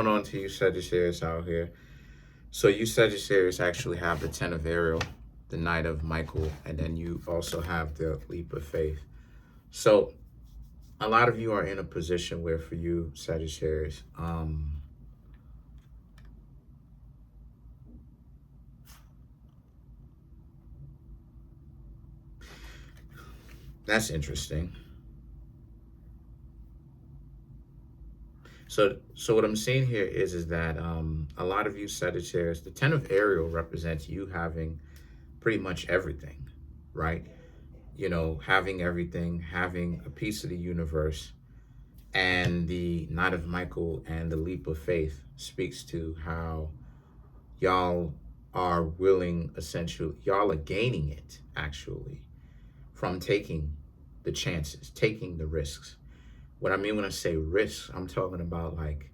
Going on to you Sagittarius out here. So you Sagittarius actually have the Ten of Ariel, the Knight of Michael, and then you also have the Leap of Faith. So a lot of you are in a position where for you Sagittarius, that's interesting. So what I'm seeing here is that a lot of you Sagittarius, the Ten of Ariel represents you having pretty much everything, right? You know, having everything, having a piece of the universe, and the Knight of Michael and the Leap of Faith speaks to how y'all are willing, essentially, y'all are gaining it actually from taking the chances, taking the risks. What I mean when I say risks, I'm talking about like,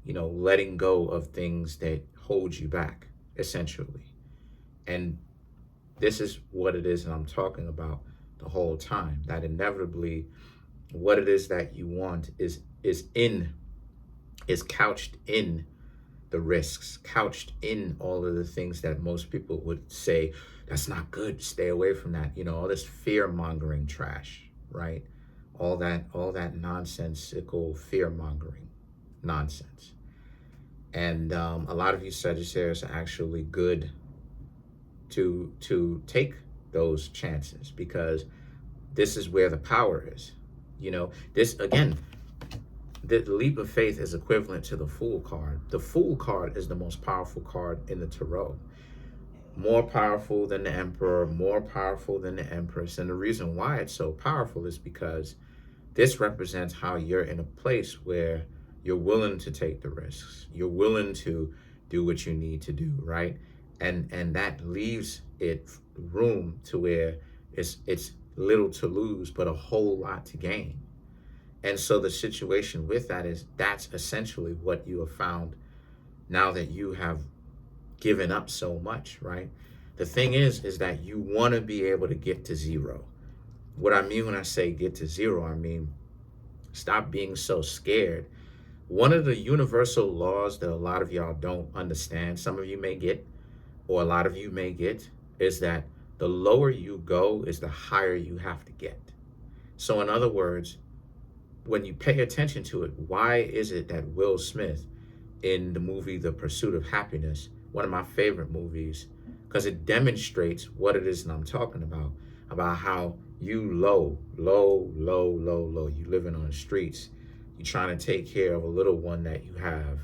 you know, letting go of things that hold you back, essentially. And this is what it is that I'm talking about the whole time. That inevitably, what it is that you want is couched in the risks, couched in all of the things that most people would say that's not good. Stay away from that. You know, all this fear mongering trash, right? All that nonsensical fear mongering nonsense. And a lot of you Sagittarius are actually good to take those chances because this is where the power is. You know, this again, the leap of faith is equivalent to the Fool card. The Fool card is the most powerful card in the tarot. More powerful than the Emperor, more powerful than the Empress. And the reason why it's so powerful is because this represents how you're in a place where you're willing to take the risks. You're willing to do what you need to do, right? And that leaves it room to where it's little to lose, but a whole lot to gain. And so the situation with that is that's essentially what you have found now that you have given up so much, right? The thing is that you want to be able to get to zero. What I mean when I say get to zero, I mean stop being so scared. One of the universal laws that a lot of y'all don't understand, some of you may get, or a lot of you may get, is that the lower you go is the higher you have to get. So in other words, when you pay attention to it, why is it that Will Smith in the movie The Pursuit of Happiness, one of my favorite movies, because it demonstrates what it is that I'm talking about how you low, you living on the streets, you're trying to take care of a little one that you have,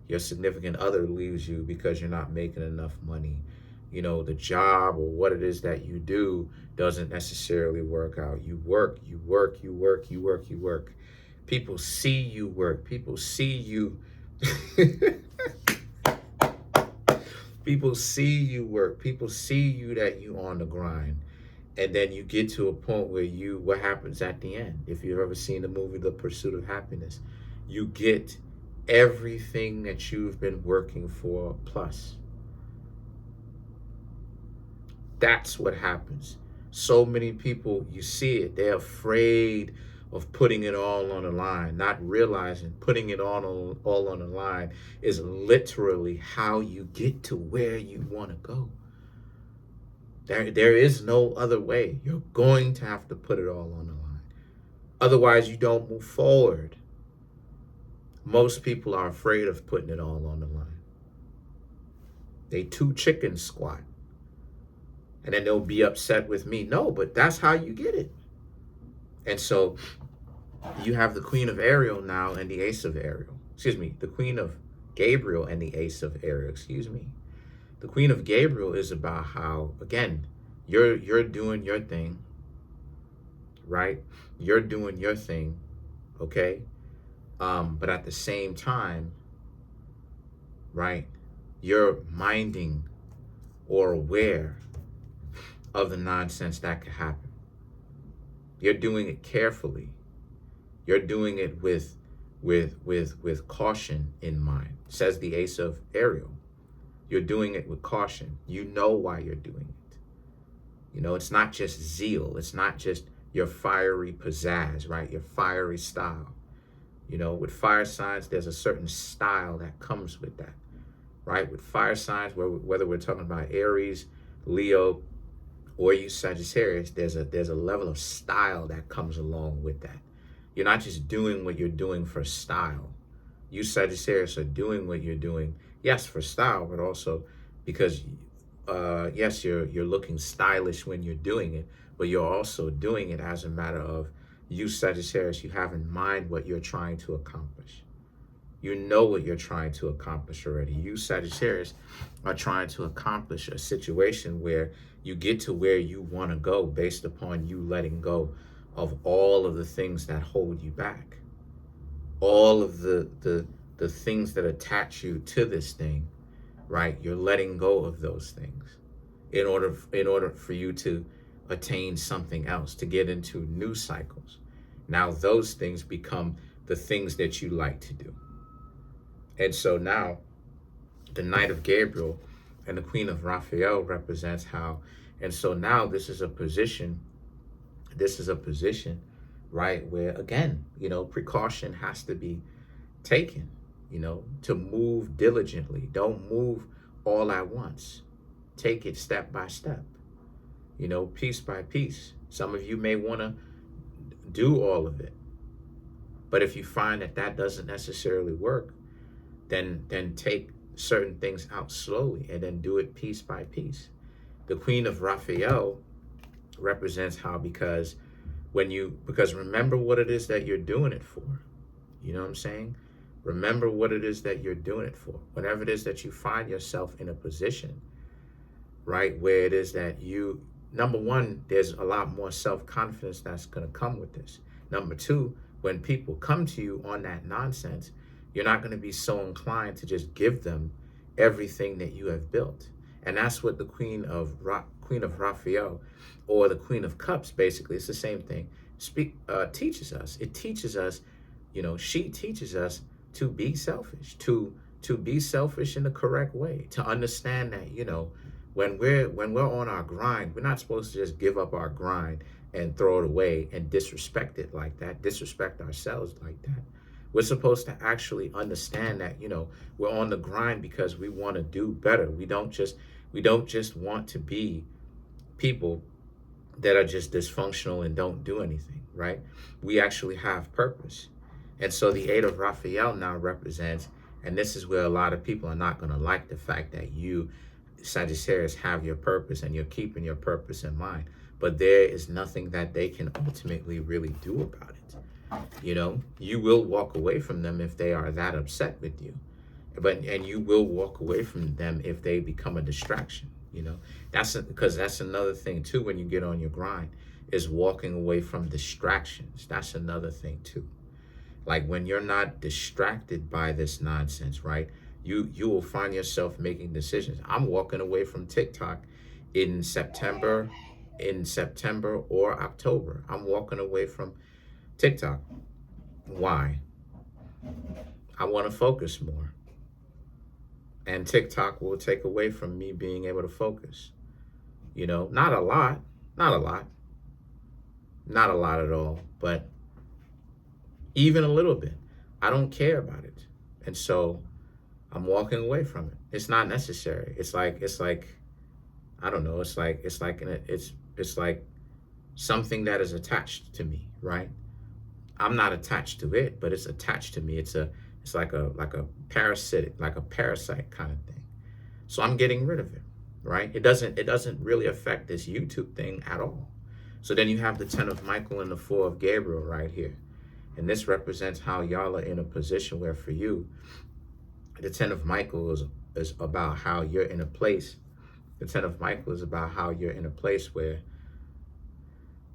your significant other leaves you because you're not making enough money. You know, the job or what it is that you do doesn't necessarily work out. You work. People see you work. People see you. People see you work. People see you that you on the grind. And then you get to a point where what happens at the end? If you've ever seen the movie The Pursuit of Happiness, you get everything that you've been working for plus. That's what happens. So many people, you see it, they're afraid of putting it all on the line, not realizing putting it all on the line is literally how you get to where you want to go. There is no other way. You're going to have to put it all on the line. Otherwise, you don't move forward. Most people are afraid of putting it all on the line. They too chicken squat. And then they'll be upset with me. No, but that's how you get it. And so you have the Queen of Ariel now and the Ace of Ariel. Excuse me, the Queen of Gabriel and the Ace of Ariel. Excuse me. The Queen of Gabriel is about how, again, you're doing your thing, right? You're doing your thing, okay? But at the same time, right, you're minding or aware of the nonsense that could happen. You're doing it carefully. You're doing it with caution in mind, says the Ace of Ariel. You're doing it with caution. You know why you're doing it. You know, it's not just zeal. It's not just your fiery pizzazz, right? Your fiery style. You know, with fire signs, there's a certain style that comes with that, right? With fire signs, whether we're talking about Aries, Leo, or you Sagittarius, there's a level of style that comes along with that. You're not just doing what you're doing for style. You Sagittarius are doing what you're doing, yes, for style, but also because, yes, you're looking stylish when you're doing it, but you're also doing it as a matter of you Sagittarius, you have in mind what you're trying to accomplish. You know what you're trying to accomplish already. You Sagittarius are trying to accomplish a situation where you get to where you want to go based upon you letting go of all of the things that hold you back. All of the things that attach you to this thing, right? You're letting go of those things in order for you to attain something else, to get into new cycles. Now those things become the things that you like to do. And so now the Knight of Gabriel and the Queen of Raphael represents how, and so now this is a position, right, where again, you know, precaution has to be taken, you know, to move diligently. Don't move all at once. Take it step by step, you know, piece by piece. Some of you may want to do all of it, but if you find that that doesn't necessarily work, then take certain things out slowly and then do it piece by piece. The Queen of Raphael represents how, because remember what it is that you're doing it for. You know what I'm saying? Remember what it is that you're doing it for. Whenever it is that you find yourself in a position, right, where it is that you, number one, there's a lot more self-confidence that's going to come with this. Number two, when people come to you on that nonsense, you're not going to be so inclined to just give them everything that you have built. And that's what the Queen of Raphael, or the Queen of Cups, basically, it's the same thing, teaches us. It teaches us, you know, she teaches us to be selfish, to be selfish in the correct way, to understand that, you know, when we're on our grind, we're not supposed to just give up our grind and throw it away and disrespect it like that, disrespect ourselves like that. We're supposed to actually understand that, you know, we're on the grind because we want to do better. We don't just want to be people that are just dysfunctional and don't do anything, right? We actually have purpose. And so the Eight of Raphael now represents, and this is where a lot of people are not going to like the fact that you, Sagittarius, have your purpose and you're keeping your purpose in mind. But there is nothing that they can ultimately really do about it. You know, you will walk away from them if they are that upset with you. And you will walk away from them if they become a distraction. You know, because that's another thing too, when you get on your grind, is walking away from distractions. That's another thing too. Like when you're not distracted by this nonsense, right? You will find yourself making decisions. I'm walking away from TikTok in September or October. I'm walking away from TikTok. Why? I want to focus more. And TikTok will take away from me being able to focus. You know, not a lot at all, but even a little bit. I don't care about it. And so I'm walking away from it. It's not necessary. It's like I don't know, it's like something that is attached to me, right? I'm not attached to it, but it's attached to me. It's like a parasitic, like a parasite kind of thing. So I'm getting rid of it, right? It doesn't really affect this YouTube thing at all. So then you have the 10 of Michael and the 4 of Gabriel right here. And this represents how y'all are in a position where, for you, the 10 of Michael is about how you're in a place. The 10 of Michael is about how you're in a place where,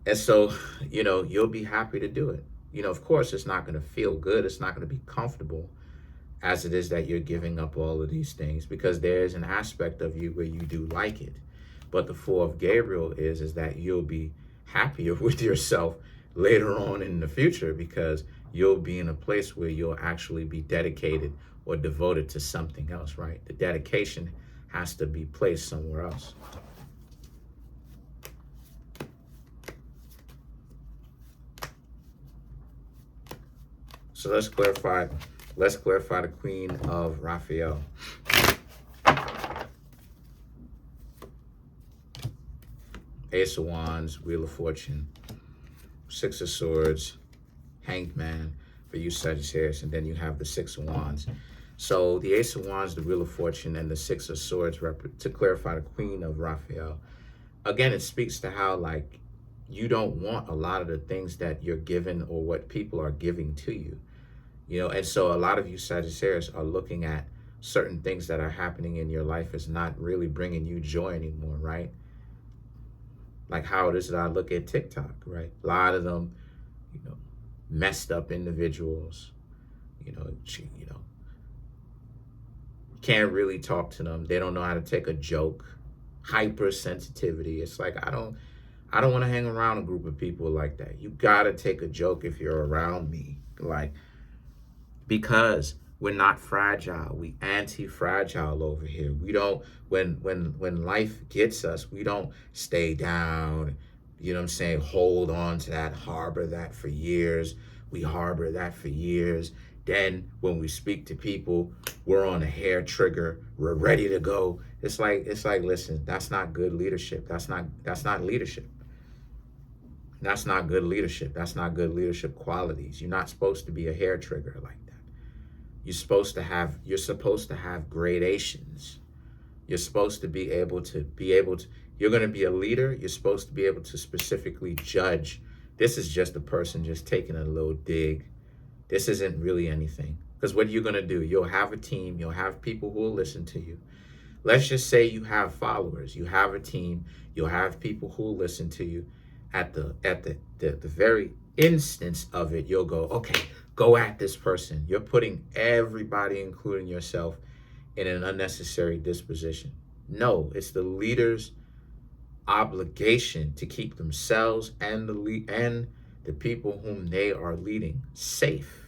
and so, you know, you'll be happy to do it. You know, of course, it's not going to feel good. It's not going to be comfortable as it is that you're giving up all of these things, because there is an aspect of you where you do like it. But the 4 of Gabriel is that you'll be happier with yourself later on in the future, because you'll be in a place where you'll actually be dedicated or devoted to something else, right? The dedication has to be placed somewhere else. So let's clarify the Queen of Raphael. Ace of Wands, Wheel of Fortune, Six of Swords, Hanged Man for you Sagittarius, and then you have the Six of Wands. So the Ace of Wands, the Wheel of Fortune, and the Six of Swords, to clarify the Queen of Raphael. Again, it speaks to how, like, you don't want a lot of the things that you're given or what people are giving to you. You know, and so a lot of you Sagittarius are looking at certain things that are happening in your life as not really bringing you joy anymore, right? Like how it is that I look at TikTok, right? A lot of them, you know, messed up individuals, you know, can't really talk to them. They don't know how to take a joke, hypersensitivity. It's like, I don't want to hang around a group of people like that. You got to take a joke if you're around me. Like, because we're not fragile. We anti-fragile over here. We don't, when life gets us, we don't stay down, you know what I'm saying, hold on to that, harbor that for years. We harbor that for years. Then when we speak to people, we're on a hair trigger. We're ready to go. It's like, listen, that's not good leadership. That's not leadership. That's not good leadership. That's not good leadership qualities. You're not supposed to be a hair trigger like that. You're supposed to have gradations. You're supposed to be able to, you're going to be a leader. You're supposed to be able to specifically judge. This is just a person just taking a little dig. This isn't really anything. Because what you're going to do, you'll have a team. You'll have people who will listen to you. Let's just say you have followers. You have a team. You'll have people who will listen to you. At the very instance of it, you'll go, okay, go at this person. You're putting everybody, including yourself, in an unnecessary disposition. No, it's the leader's obligation to keep themselves and the people whom they are leading safe.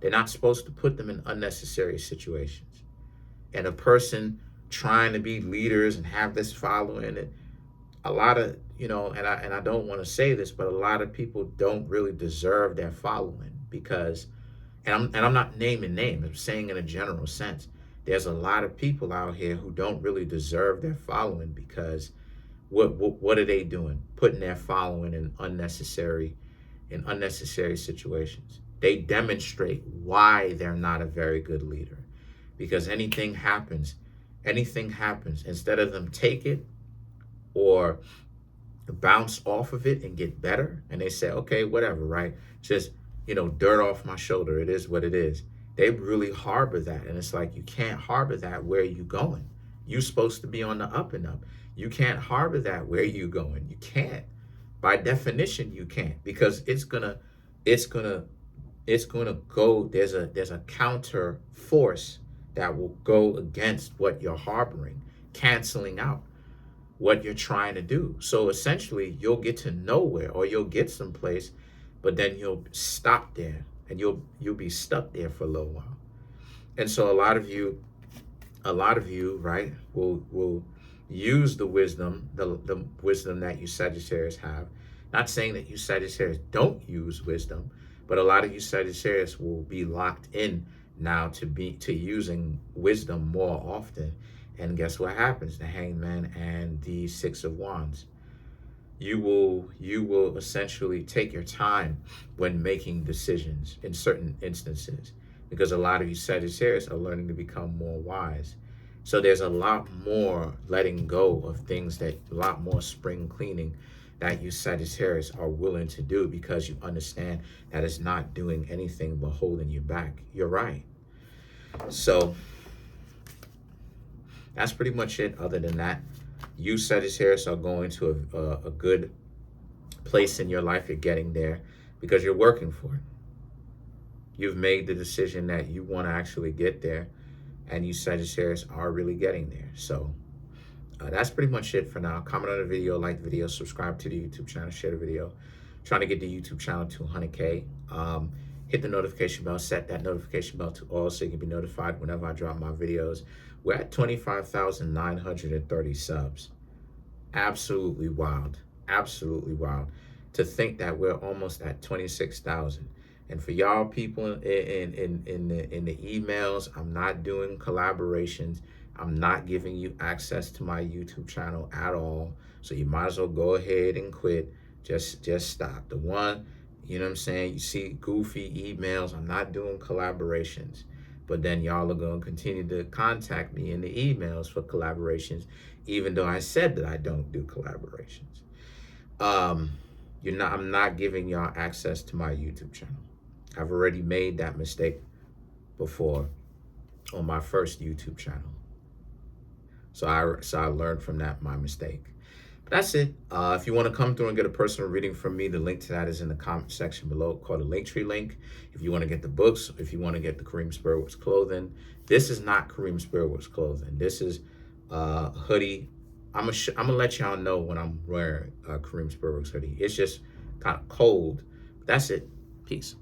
They're not supposed to put them in unnecessary situations. And a person trying to be leaders and have this following it, a lot of, you know, and I don't want to say this, but a lot of people don't really deserve their following because, and I'm not naming names, I'm saying in a general sense, there's a lot of people out here who don't really deserve their following because what are they doing? Putting their following in unnecessary situations. They demonstrate why they're not a very good leader. Because anything happens, instead of them take it or bounce off of it and get better, and they say, okay, whatever, right? Just, you know, dirt off my shoulder. It is what it is. They really harbor that. And it's like, you can't harbor that. Where are you going? You're supposed to be on the up and up. You can't harbor that. Where are you going? You can't. By definition, you can't, because it's gonna go, there's a counter force that will go against what you're harboring, canceling out what you're trying to do. So essentially, you'll get to nowhere, or you'll get someplace, but then you'll stop there and you'll be stuck there for a little while. And so a lot of you, right, will use the wisdom, the wisdom that you Sagittarius have. Not saying that you Sagittarius don't use wisdom, but a lot of you Sagittarius will be locked in now to using wisdom more often. And guess what happens? The Hanged Man and the Six of Wands. You will essentially take your time when making decisions in certain instances, because a lot of you Sagittarius are learning to become more wise. So there's a lot more letting go of things, a lot more spring cleaning that you Sagittarius are willing to do, because you understand that it's not doing anything but holding you back. You're right. So that's pretty much it. Other than that, you Sagittarius are going to a good place in your life. You're getting there because you're working for it. You've made the decision that you want to actually get there, and you Sagittarius are really getting there. So that's pretty much it for now. Comment on the video, like the video, subscribe to the YouTube channel, share the video. Trying to get the YouTube channel to 100K. Hit the notification bell, set that notification bell to all so you can be notified whenever I drop my videos. We're at 25,930 subs. Absolutely wild. Absolutely wild. To think that we're almost at 26,000. And for y'all people in the emails, I'm not doing collaborations. I'm not giving you access to my YouTube channel at all. So you might as well go ahead and quit. Just stop. The one, you know what I'm saying? You see goofy emails. I'm not doing collaborations. But then y'all are going to continue to contact me in the emails for collaborations, even though I said that I don't do collaborations. I'm not giving y'all access to my YouTube channel. I've already made that mistake before on my first YouTube channel. So I learned from my mistake. But that's it. If you want to come through and get a personal reading from me, the link to that is in the comment section below, called the Linktree link. If you want to get the books, if you want to get the Kareemspiritworks clothing, this is not Kareemspiritworks clothing. This is a hoodie. I'm gonna let y'all know when I'm wearing a Kareemspiritworks hoodie. It's just kind of cold. That's it. Peace.